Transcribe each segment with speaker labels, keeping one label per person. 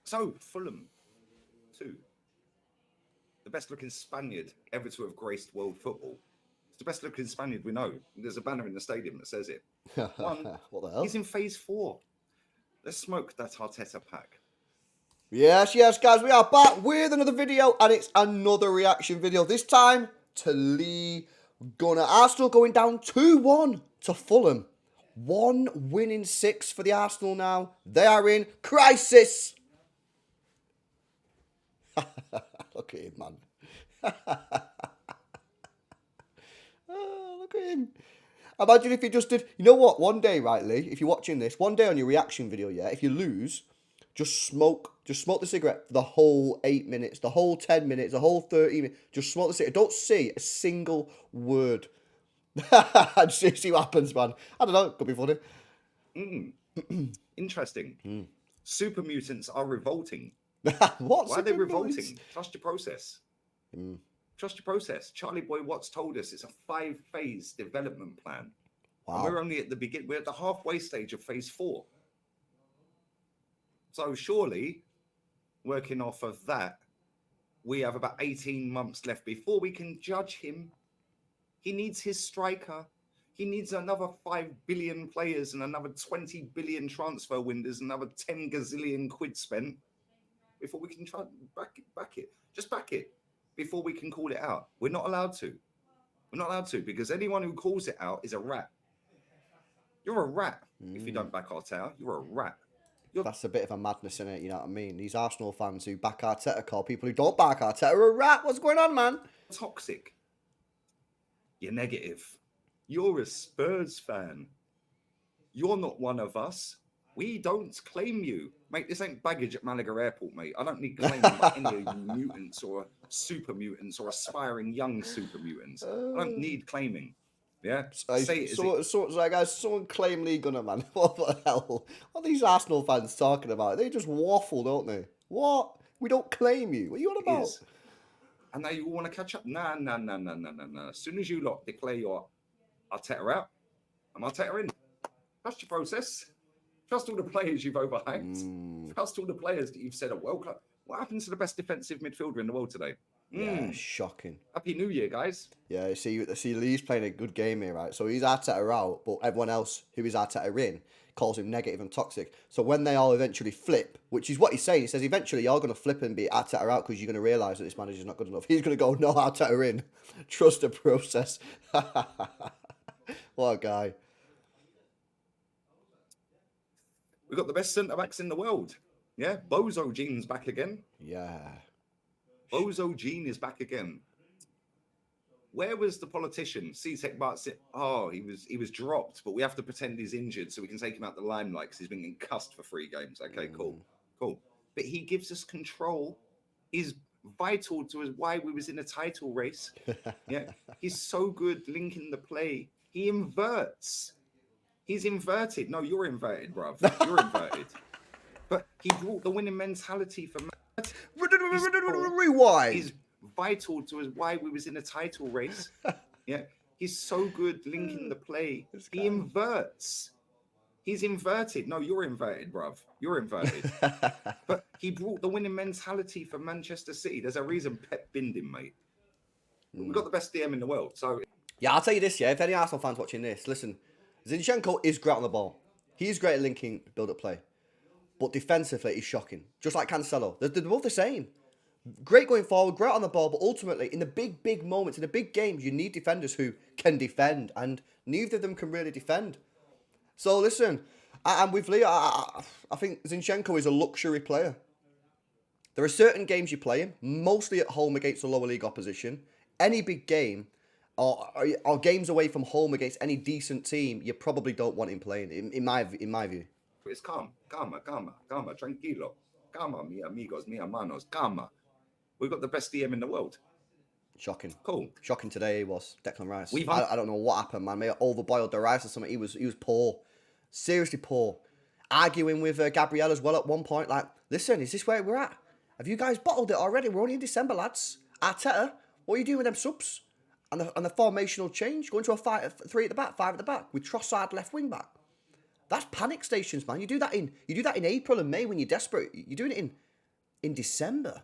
Speaker 1: So, Fulham, 2. The best looking Spaniard ever to have graced world football. It's the best looking Spaniard we know. There's a banner in the stadium that says it. 1,
Speaker 2: What the hell?
Speaker 1: he's in phase 4. Let's smoke that Arteta pack.
Speaker 2: Yes, guys, we are back with another video, and it's another reaction video. This time to Lee Gunner. Arsenal going down 2-1 to Fulham. 1 win in 6 for the Arsenal now. They are in crisis. Look at him, man. Oh, look at him. Imagine if he just did... You know what? One day, right, Lee, if you're watching this, one day on your reaction video, yeah, if you lose... Just smoke the cigarette for the whole 8 minutes, the whole 10 minutes, the whole 30 minutes. Just smoke the cigarette. Don't say a single word. Just see what happens, man. I don't know. It could be funny.
Speaker 1: Interesting. Super mutants are revolting.
Speaker 2: What?
Speaker 1: Why are they revolting? Trust your process. Trust your process. Charlie Boy Watts told us it's a 5-phase development plan.
Speaker 2: Wow.
Speaker 1: And we're only at the beginning. We're at the halfway stage of phase 4. So surely, working off of that, we have about 18 months left before we can judge him. He needs his striker. He needs another 5 billion players and another 20 billion transfer windows, another 10 gazillion quid spent before we can try back it. Just back it before we can call it out. We're not allowed to. We're not allowed to, because anyone who calls it out is a rat. You're a rat if you don't back Arteta. You're a rat.
Speaker 2: That's a bit of a madness, isn't it? You know what I mean? These Arsenal fans who back Arteta call people who don't back Arteta a rat. What's going on, man?
Speaker 1: Toxic. You're negative. You're a Spurs fan. You're not one of us. We don't claim you. Mate, this ain't baggage at Malaga Airport, mate. I don't need claiming by any of you mutants or super mutants or aspiring young super mutants. I don't need claiming. Yeah,
Speaker 2: someone claim Lee Gunner, man. What the hell? What are these Arsenal fans talking about? They just waffle, don't they? What? We don't claim you. What are you on about?
Speaker 1: And now you all want to catch up? Nah. As soon as you lot declare your Arteta out, I'm Arteta in. Trust your process. Trust all the players you've overhyped. Trust all the players that you've said are welcome. What happened to the best defensive midfielder in the world today?
Speaker 2: Yeah, shocking.
Speaker 1: Happy New Year, guys.
Speaker 2: Yeah, see, Lee's playing a good game here, right? So he's Arteta out, but everyone else who is Arteta in calls him negative and toxic. So when they all eventually flip, which is what he's saying, he says eventually you're going to flip and be Arteta out because you're going to realise that this manager's not good enough. He's going to go, no, Arteta in. Trust the process. What a guy.
Speaker 1: We've got the best centre-backs in the world. Yeah, Bozo Gene's back again.
Speaker 2: Yeah.
Speaker 1: Bozo Gene is back again. Where was the politician? C-Tech Bart's he was dropped, but we have to pretend he's injured so we can take him out the limelight because he's been concussed for 3 games. Okay, cool. But he gives us control. He's vital to why we was in a title race. Yeah, he's so good linking the play. He inverts. He's inverted. No, you're inverted, bruv. You're inverted. But he brought the winning mentality for
Speaker 2: Rewind.
Speaker 1: He's vital to why we was in a title race. Yeah, he's so good linking the play. He inverts. He's inverted. No, you're inverted, bruv. You're inverted. But he brought the winning mentality for Manchester City. There's a reason Pep binned him, mate. We've got the best DM in the world. So
Speaker 2: yeah, I'll tell you this, yeah. If any Arsenal fans watching this, listen, Zinchenko is great on the ball. He's great at linking build-up play. But defensively, he's shocking. Just like Cancelo. They're both the same. Great going forward, great on the ball, but ultimately, in the big moments, in the big games, you need defenders who can defend, and neither of them can really defend. So listen, I'm with Lee. I think Zinchenko is a luxury player. There are certain games you play him, mostly at home against a lower league opposition. Any big game, or games away from home against any decent team, you probably don't want him playing, in my view.
Speaker 1: It's calma, tranquilo. Calma, mi amigos, mi hermanos, calma. We've got the best DM in the world.
Speaker 2: Shocking.
Speaker 1: Cool.
Speaker 2: Shocking today was Declan Rice. I don't know what happened, man. Maybe overboiled the rice or something. He was poor. Seriously poor. Arguing with Gabriel as well at one point. Like, listen, is this where we're at? Have you guys bottled it already? We're only in December, lads. Arteta, what are you doing with them subs? And the formational change? Going to a 3 at the back, 5 at the back with Trossard left wing back. That's panic stations, man. You do that in April and May when you're desperate. You're doing it in in December.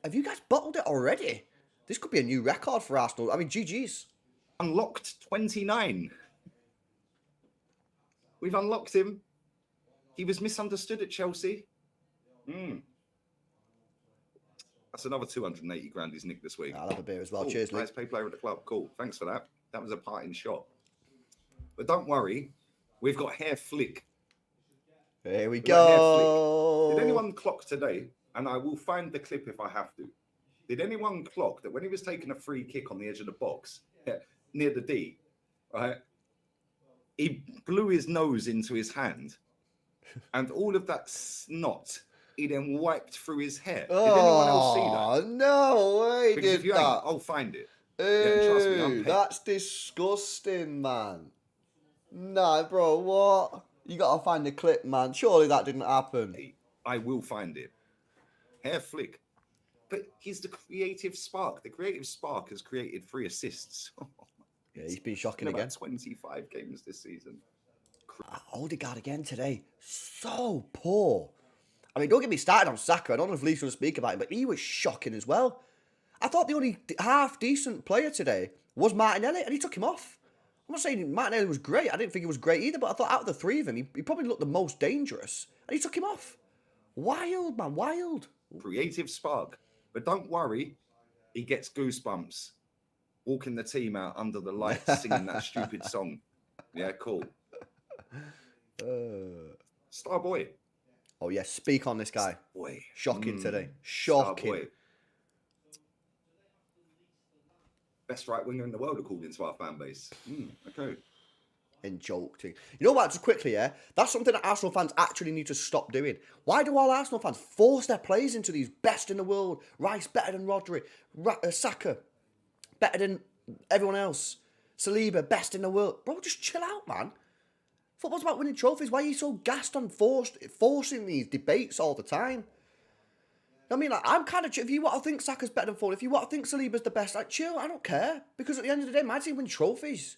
Speaker 2: Have you guys bottled it already? This could be a new record for Arsenal. I mean, GG's.
Speaker 1: Unlocked 29. We've unlocked him. He was misunderstood at Chelsea. That's another 280 grand he's nicked this week.
Speaker 2: I'll have a beer as well.
Speaker 1: Cool.
Speaker 2: Cheers, Luke.
Speaker 1: Highest paid player at the club. Cool. Thanks for that. That was a parting shot. But don't worry. We've got Hair Flick.
Speaker 2: Here we go.
Speaker 1: Did anyone clock today? And I will find the clip if I have to. Did anyone clock that when he was taking a free kick on the edge of the box, near the D, right? He blew his nose into his hand, and all of that snot he then wiped through his hair. Did anyone else see that?
Speaker 2: No way,
Speaker 1: Because
Speaker 2: did
Speaker 1: if you
Speaker 2: that.
Speaker 1: ain't, I'll find it. Yeah, trust me, I'm
Speaker 2: Ew,
Speaker 1: petty.
Speaker 2: that's disgusting, man. Nah, bro, what? You gotta find the clip, man. Surely that didn't happen.
Speaker 1: I will find it. Hair Flick. But he's the creative spark. The creative spark has created 3 assists.
Speaker 2: Yeah, he's been shocking
Speaker 1: in about
Speaker 2: again.
Speaker 1: 25 games this season.
Speaker 2: Odegaard again today. So poor. I mean, don't get me started on Saka. I don't know if Lee's going to speak about him, but he was shocking as well. I thought the only half-decent player today was Martinelli, and he took him off. I'm not saying Martinelli was great. I didn't think he was great either, but I thought out of the 3 of them, he probably looked the most dangerous, and he took him off. Wild, man, wild.
Speaker 1: Creative spark. But don't worry, he gets goosebumps walking the team out under the lights singing that stupid song. Yeah, cool. Star boy.
Speaker 2: Oh, yeah, speak on this guy.
Speaker 1: Star boy.
Speaker 2: Shocking today.
Speaker 1: Star
Speaker 2: Shocking.
Speaker 1: boy. Best right winger in the world, according to our fan base. Okay.
Speaker 2: And joke thing. You know what, just quickly, yeah? That's something that Arsenal fans actually need to stop doing. Why do all Arsenal fans force their players into these best in the world? Rice better than Rodri. Saka better than everyone else. Saliba best in the world. Bro, just chill out, man. Football's about winning trophies. Why are you so gassed on forcing these debates all the time? I mean, like, I'm kind of... If you want to think Saka's better than Fulham, if you want to think Saliba's the best, like, chill, I don't care. Because at the end of the day, my team win trophies.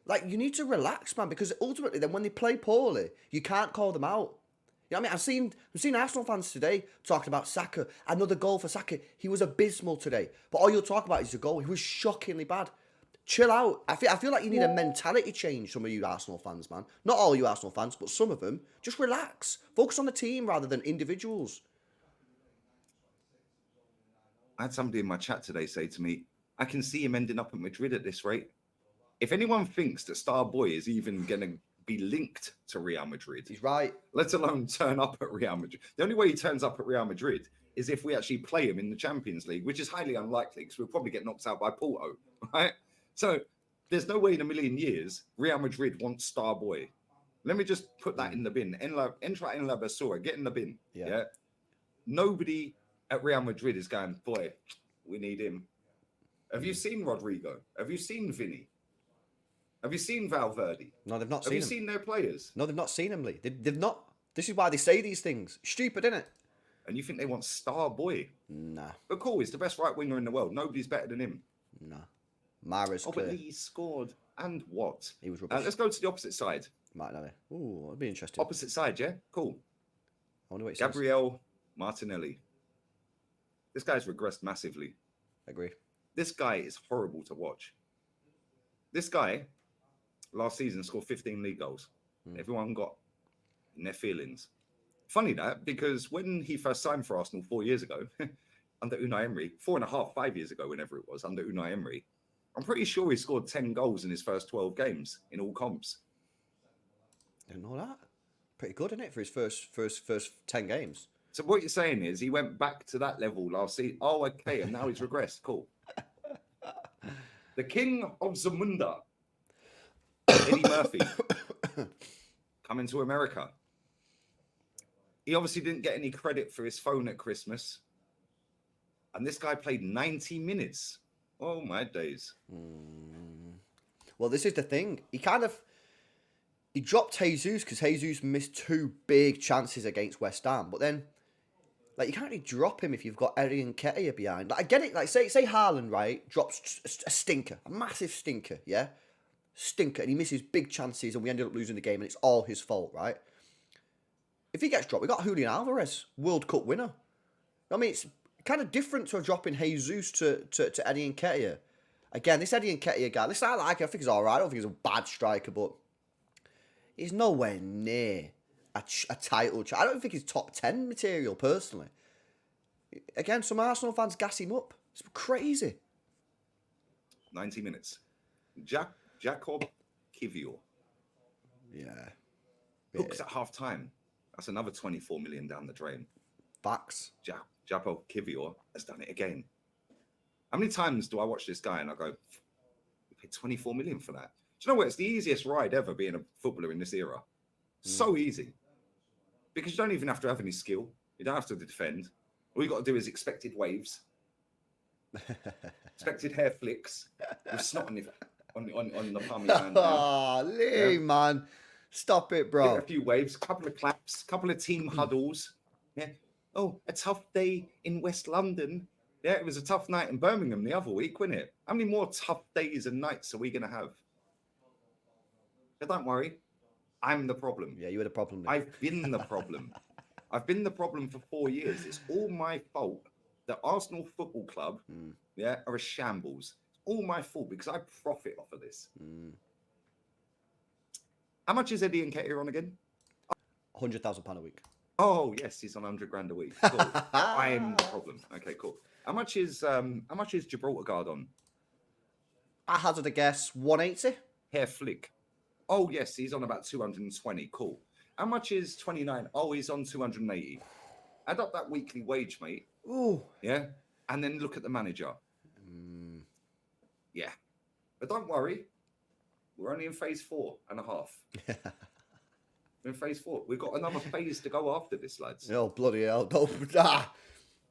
Speaker 2: Like, you need to relax, man, because ultimately, then when they play poorly, you can't call them out. You know what I mean? I've seen Arsenal fans today talking about Saka. Another goal for Saka. He was abysmal today. But all you'll talk about is the goal. He was shockingly bad. Chill out. I feel like you need a mentality change, some of you Arsenal fans, man. Not all you Arsenal fans, but some of them. Just relax. Focus on the team rather than individuals.
Speaker 1: I had somebody in my chat today say to me, I can see him ending up at Madrid at this rate. If anyone thinks that Star Boy is even going to be linked to Real Madrid,
Speaker 2: He's right.
Speaker 1: let alone turn up at Real Madrid. The only way he turns up at Real Madrid is if we actually play him in the Champions League, which is highly unlikely because we'll probably get knocked out by Porto, right? So there's no way in a million years Real Madrid wants Star Boy. Let me just put that in the bin. Entra en la basura, get in the bin. Yeah. Nobody at Real Madrid is going, boy, we need him. Have you seen Rodrigo? Have you seen Vinny? Have you seen Valverde?
Speaker 2: No, they've not
Speaker 1: Have
Speaker 2: seen
Speaker 1: you
Speaker 2: him.
Speaker 1: seen their players?
Speaker 2: No, they've not seen him, Lee. They've not. This is why they say these things. Stupid, isn't it?
Speaker 1: And you think they want Star Boy?
Speaker 2: Nah.
Speaker 1: But cool, he's the best right winger in the world. Nobody's better than him.
Speaker 2: Nah. Mara's
Speaker 1: But
Speaker 2: clear.
Speaker 1: he scored. And what?
Speaker 2: He was rubbish.
Speaker 1: Let's go to the opposite side.
Speaker 2: Martinelli. Ooh, that'd be interesting.
Speaker 1: Opposite side, yeah? Cool.
Speaker 2: I wonder what he says.
Speaker 1: Gabriel Martinelli. This guy's regressed massively.
Speaker 2: Agree.
Speaker 1: This guy is horrible to watch. This guy, last season, scored 15 league goals. Everyone got in their feelings. Funny that, because when he first signed for Arsenal 4 years ago, under Unai Emery, 4.5, 5 years ago, whenever it was, under Unai Emery, I'm pretty sure he scored 10 goals in his first 12 games in all comps.
Speaker 2: Didn't know that. Pretty good, isn't it, for his first 10 games?
Speaker 1: So what you're saying is he went back to that level last season. Oh, okay, and now he's regressed. Cool. The king of Zamunda, Eddie Murphy, coming to America. He obviously didn't get any credit for his phone at Christmas. And this guy played 90 minutes. Oh, my days.
Speaker 2: Well, this is the thing. He dropped Jesus because Jesus missed 2 big chances against West Ham. But then, like, you can't really drop him if you've got Eddie and Nketiah behind. Like, I get it. Like, say Haaland, right, drops a stinker, a massive stinker, yeah? Stinker, and he misses big chances and we ended up losing the game and it's all his fault, right? If he gets dropped, we got Julian Alvarez, World Cup winner. I mean, it's kind of different to dropping Jesus to Eddie Nketiah. Again, this Eddie Nketiah guy, listen, I like him. I think he's all right. I don't think he's a bad striker, but he's nowhere near a title. I don't think he's top 10 material, personally. Again, some Arsenal fans gas him up. It's crazy.
Speaker 1: 90 minutes. Jacob Kivior.
Speaker 2: Yeah.
Speaker 1: Hooks at half time. That's another 24 million down the drain.
Speaker 2: Facts.
Speaker 1: Jacob Kivior has done it again. How many times do I watch this guy and I go, we paid 24 million for that? Do you know what? It's the easiest ride ever being a footballer in this era. So easy. Because you don't even have to have any skill. You don't have to defend. All you got to do is expected waves, expected hair flicks, with snot on the palm of your hand.
Speaker 2: Oh, Lee, man. Stop it, bro.
Speaker 1: A few waves, couple of claps, couple of team huddles. Yeah. Oh, a tough day in West London. Yeah, it was a tough night in Birmingham the other week, wasn't it? How many more tough days and nights are we going to have? But don't worry, I'm the problem.
Speaker 2: Yeah, you were the problem. Then.
Speaker 1: I've been the problem. I've been the problem for 4 years. It's all my fault that Arsenal Football Club, are a shambles. It's all my fault because I profit off of this. How much is Eddie Nketiah on again?
Speaker 2: £100,000 a week.
Speaker 1: Oh yes, he's on 100 grand a week. Cool. I'm the problem. Okay, cool. How much is Gibraltar Guard on?
Speaker 2: I hazard a guess, 180.
Speaker 1: Hair flick. Oh yes, he's on about 220. Cool. How much is 29? Oh, he's on 280. Add up that weekly wage, mate.
Speaker 2: Ooh.
Speaker 1: Yeah. And then look at the manager. Yeah. But don't worry. We're only in phase 4.5. We're in phase 4. We've got another phase to go after this, lads.
Speaker 2: Oh, bloody hell.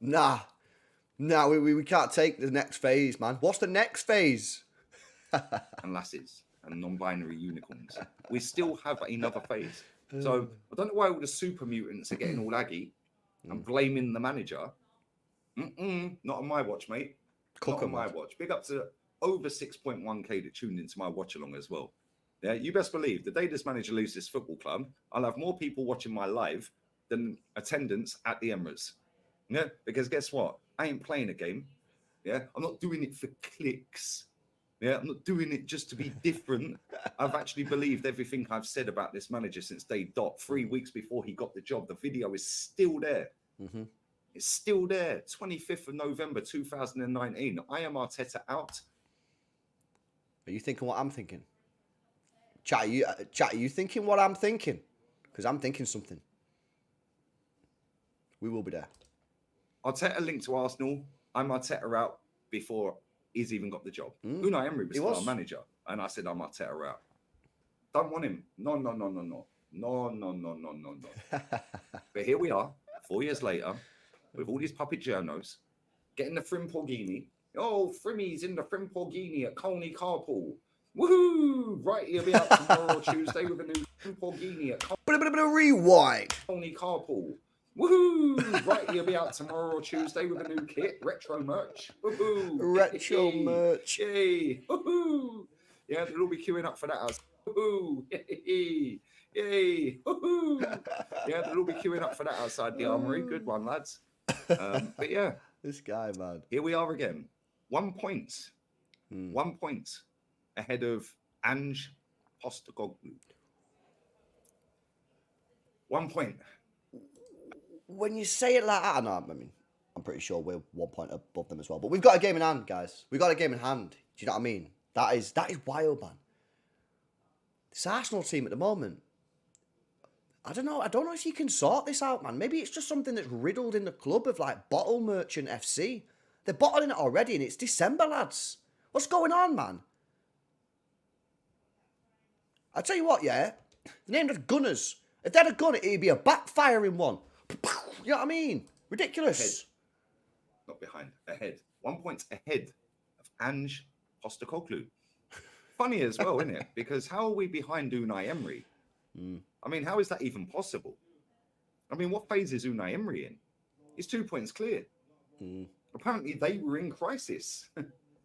Speaker 2: Nah. We can't take the next phase, man. What's the next phase?
Speaker 1: And lasses and non-binary unicorns. We still have another phase. So I don't know why all the super mutants are getting all aggy and blaming the manager. Not on my watch, mate. Not on my watch. Big up to over 6.1k that tuned into my watch along as well. Yeah, you best believe the day this manager leaves this football club, I'll have more people watching my live than attendance at the Emirates. Yeah, because guess what? I ain't playing a game. Yeah, I'm not doing it for clicks. Yeah, I'm not doing it just to be different. I've actually believed everything I've said about this manager since day dot. 3 weeks before he got the job, the video is still there. It's still there. 25th of November 2019. I am Arteta out.
Speaker 2: Are you thinking what I'm thinking? Chat, are you thinking what I'm thinking? Because I'm thinking something. We will be there.
Speaker 1: Arteta linked to Arsenal. I'm Arteta out before he's even got the job. Unai Emery was still our manager. And I said, I'm Arteta out. Don't want him. No. But here we are, 4 years later, with all these puppet journos, getting the Frimporghini. Oh, Frimmy's in the Frimporghini at Colney Carpool. Woohoo! Right, he'll be out tomorrow or Tuesday with a new Frimporghini at
Speaker 2: Rewind.
Speaker 1: Colney Carpool. Woohoo! Right, he'll be out tomorrow or Tuesday with a new kit, retro merch. Woohoo!
Speaker 2: Retro merch.
Speaker 1: Yay! Woohoo! Yeah, they'll all be queuing up for that house. Woohoo! Yay! Yay! Woohoo! Yeah, they'll all be queuing up for that outside the armory. Good one, lads. But yeah,
Speaker 2: this guy, man.
Speaker 1: Here we are again. 1 point. 1 point ahead of Ange Postecoglou. 1 point.
Speaker 2: When you say it like that, I'm pretty sure we're 1 point above them as well. But we've got a game in hand, guys. We've got a game in hand. Do you know what I mean? That is wild, man. This Arsenal team at the moment, I don't know if you can sort this out, man. Maybe it's just something that's riddled in the club of like bottle merchant FC. They're bottling it already and it's December, lads. What's going on, man? I tell you what, yeah. The name of Gunners. If they had a gun, it'd be a backfiring one. You know what I mean? Ridiculous.
Speaker 1: Ahead. Not behind. Ahead. 1 point ahead of Ange Postecoglou. Funny as well, isn't it? Because how are we behind Unai Emery? I mean, how is that even possible? I mean, what phase is Unai Emery in? He's 2 points clear. Apparently, they were in crisis.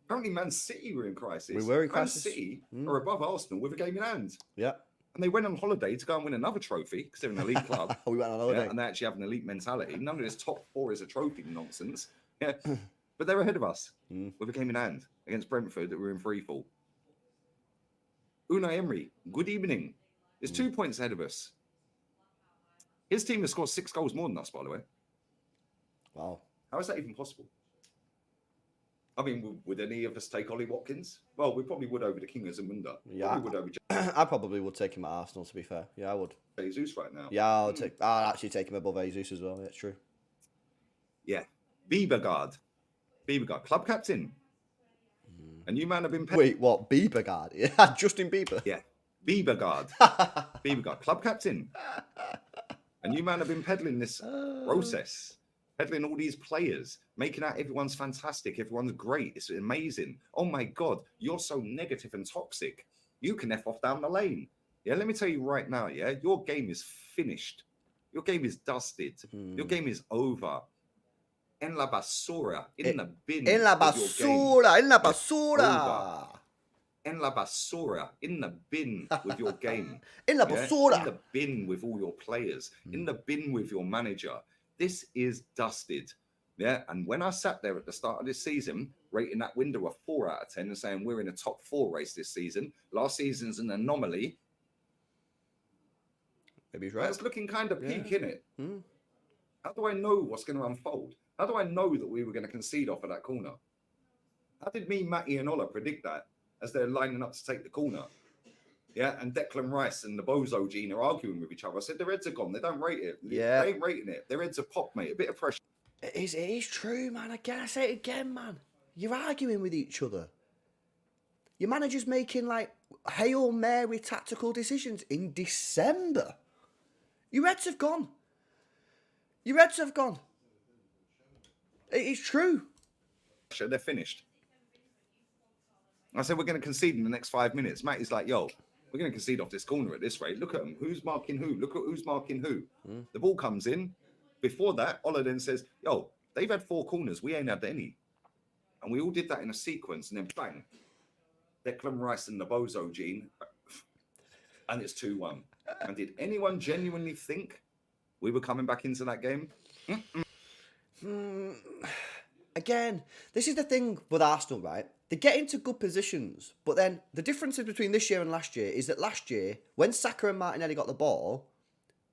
Speaker 1: Apparently, Man City were in crisis.
Speaker 2: We were in crisis.
Speaker 1: Man City are above Arsenal with a game in hand.
Speaker 2: Yeah.
Speaker 1: and they went on holiday to go and win another trophy because they're an elite club.
Speaker 2: We went on holiday.
Speaker 1: And they actually have an elite mentality. None of this top four is a trophy nonsense. Yeah, but they're ahead of us with a game in hand against Brentford that we're in free fall. Unai Emery, good evening. Is 2 points ahead of us. His team has scored 6 goals more than us, by the way.
Speaker 2: Wow.
Speaker 1: How is that even possible? I mean, would any of us take Ollie Watkins? Well, we probably would over the King of Zamunda.
Speaker 2: Yeah,
Speaker 1: Probably would over
Speaker 2: I probably would take him at Arsenal, to be fair. Yeah, I would.
Speaker 1: Jesus right now.
Speaker 2: Yeah, I'd actually take him above Jesus as well. That's true.
Speaker 1: Yeah. Biebergaard, club captain. And you man have been...
Speaker 2: Wait, what? Biebergaard? Yeah, Justin Bieber?
Speaker 1: Yeah. Biebergaard, club captain. And you man have been peddling this process, peddling all these players, making out everyone's fantastic, everyone's great, it's amazing. Oh my God, you're so negative and toxic. You can F off down the lane. Yeah, let me tell you right now, yeah, your game is finished. Your game is dusted. Your game is over. En la basura, in the bin.
Speaker 2: En la basura, en la basura.
Speaker 1: En la basura, in the bin with your game.
Speaker 2: En la basura.
Speaker 1: In the bin with all your players. In the bin with your manager. This is dusted. Yeah, and when I sat there at the start of this season, rating that window a 4 out of 10 and saying we're in a top 4 race this season, last season's an anomaly.
Speaker 2: Maybe he's right.
Speaker 1: It's looking kind of peak, isn't it? How do I know what's going to unfold? How do I know that we were going to concede off of that corner? How did me, Matty, and Ola predict that as they're lining up to take the corner? Yeah, and Declan Rice and the Bozo gene are arguing with each other. I said their heads are gone. They don't rate it.
Speaker 2: Yeah.
Speaker 1: They ain't rating it. Their heads are popped, mate. A bit of pressure.
Speaker 2: It is true, man. Again, I say it again, man. You're arguing with each other. Your manager's making, like, Hail Mary tactical decisions in December. Your heads have gone. Your heads have gone. It is true.
Speaker 1: They're finished. I said, we're going to concede in the next 5 minutes. Matty's like, yo, we're going to concede off this corner at this rate. Look at them. Who's marking who? Look at who's marking who. The ball comes in. Before that, Ola then says, yo, they've had 4 corners. We ain't had any. And we all did that in a sequence. And then bang, Declan Rice and the Bozo gene. And it's 2-1. And did anyone genuinely think we were coming back into that game?
Speaker 2: Again, this is the thing with Arsenal, right? They get into good positions, but then the differences between this year and last year is that last year, when Saka and Martinelli got the ball,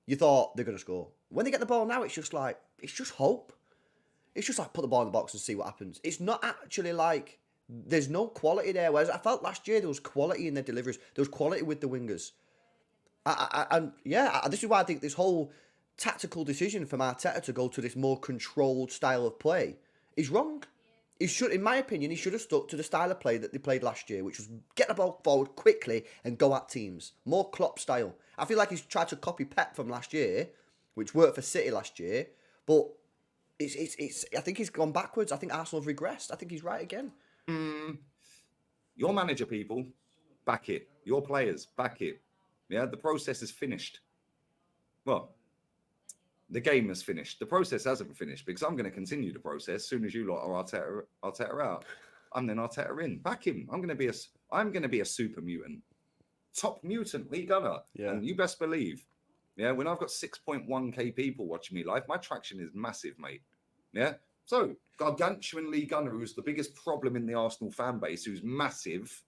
Speaker 2: you thought they're going to score. When they get the ball now, it's just hope. It's just like put the ball in the box and see what happens. It's not actually like there's no quality there. Whereas I felt last year there was quality in their deliveries. There was quality with the wingers. This is why I think this whole tactical decision from Arteta to go to this more controlled style of play is wrong. He should, in my opinion, he should have stuck to the style of play that they played last year, which was get the ball forward quickly and go at teams. More Klopp style. I feel like he's tried to copy Pep from last year, which worked for City last year, but it's. I think he's gone backwards. I think Arsenal have regressed. I think he's right again.
Speaker 1: Your manager, people, back it. Your players, back it. Yeah, the process is finished. Well, the game is finished. The process hasn't finished because I'm going to continue the process as soon as you lot are Arteta out. I'm then Arteta in. Back him. I'm going to be a super mutant. Top mutant, Lee Gunner.
Speaker 2: Yeah.
Speaker 1: And you best believe, yeah, when I've got 6.1k people watching me live, my traction is massive, mate. Yeah. So, gargantuan Lee Gunner, who's the biggest problem in the Arsenal fan base, who's massive,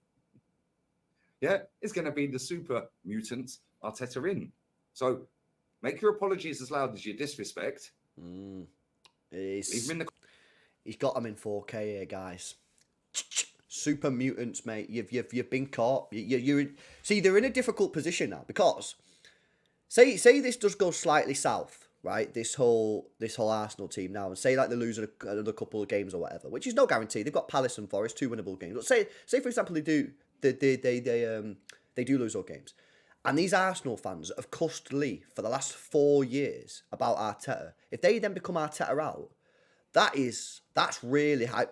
Speaker 1: yeah, is going to be the super mutant Arteta in. So, make your apologies as loud as your disrespect.
Speaker 2: He's got them in 4K here, guys. Super mutants, mate. You've been caught. See, they're in a difficult position now because say this does go slightly south, right? This whole Arsenal team now, and say like they lose another couple of games or whatever, which is no guarantee. They've got Palace and Forest, 2 winnable games. But say for example they do lose those games. And these Arsenal fans have cussed Lee for the last 4 years about Arteta. If they then become Arteta out, that's really how.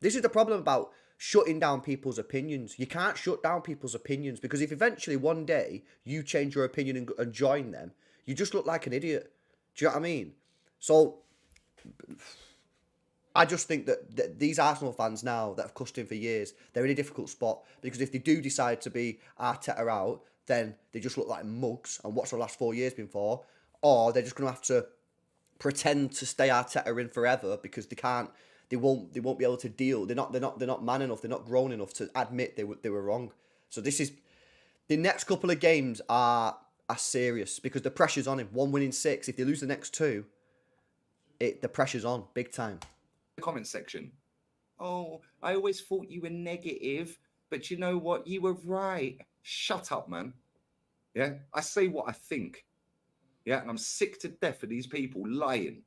Speaker 2: This is the problem about shutting down people's opinions. You can't shut down people's opinions because if eventually one day you change your opinion and join them, you just look like an idiot. Do you know what I mean? So I just think that these Arsenal fans now that have cussed him for years, they're in a difficult spot because if they do decide to be Arteta out, then they just look like mugs. And what's the last 4 years been for? Or they're just going to have to pretend to stay Arteta in forever because they can't. They won't be able to deal. They're not man enough. They're not grown enough to admit they were wrong. So this is the next couple of games are serious because the pressure's on him. 1 win in 6. If they lose the next 2, the pressure's on big time.
Speaker 1: The comment section. Oh, I always thought you were negative, but you know what? You were right. Shut up, man. Yeah, I say what I think. Yeah, and I'm sick to death of these people lying.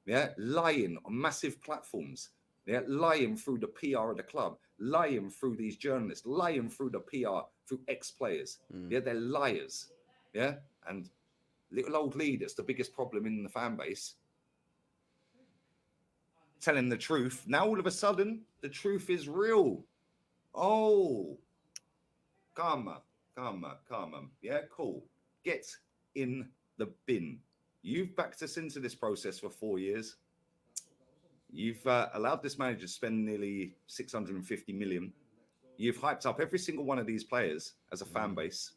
Speaker 1: Yeah, lying on massive platforms. Yeah, lying through the PR of the club, lying through these journalists, lying through the PR, through ex-players. Yeah, they're liars. Yeah, and little old leaders, the biggest problem in the fan base, telling the truth. Now all of a sudden, the truth is real. Oh, karma. Yeah, cool. Get in the bin. You've backed us into this process for 4 years. You've allowed this manager to spend nearly 650 million. You've hyped up every single one of these players as a fan base.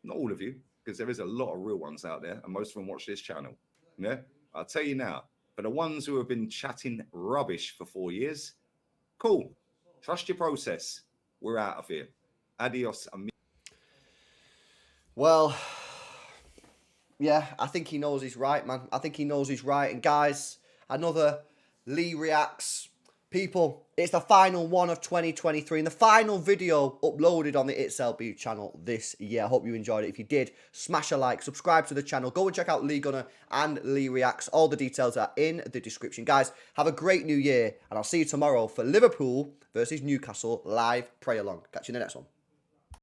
Speaker 1: Not all of you, because there is a lot of real ones out there, and most of them watch this channel. Yeah, I'll tell you now, for the ones who have been chatting rubbish for 4 years, cool. Trust your process. We're out of here. Adios.
Speaker 2: Well, yeah, I think he knows he's right, man. I think he knows he's right. And guys, another Lee Reacts. People, it's the final one of 2023 and the final video uploaded on the ItsLB channel this year. I hope you enjoyed it. If you did, smash a like, subscribe to the channel. Go and check out Lee Gunner and Lee Reacts. All the details are in the description. Guys, have a great new year and I'll see you tomorrow for Liverpool versus Newcastle live pray along. Catch you in the next one.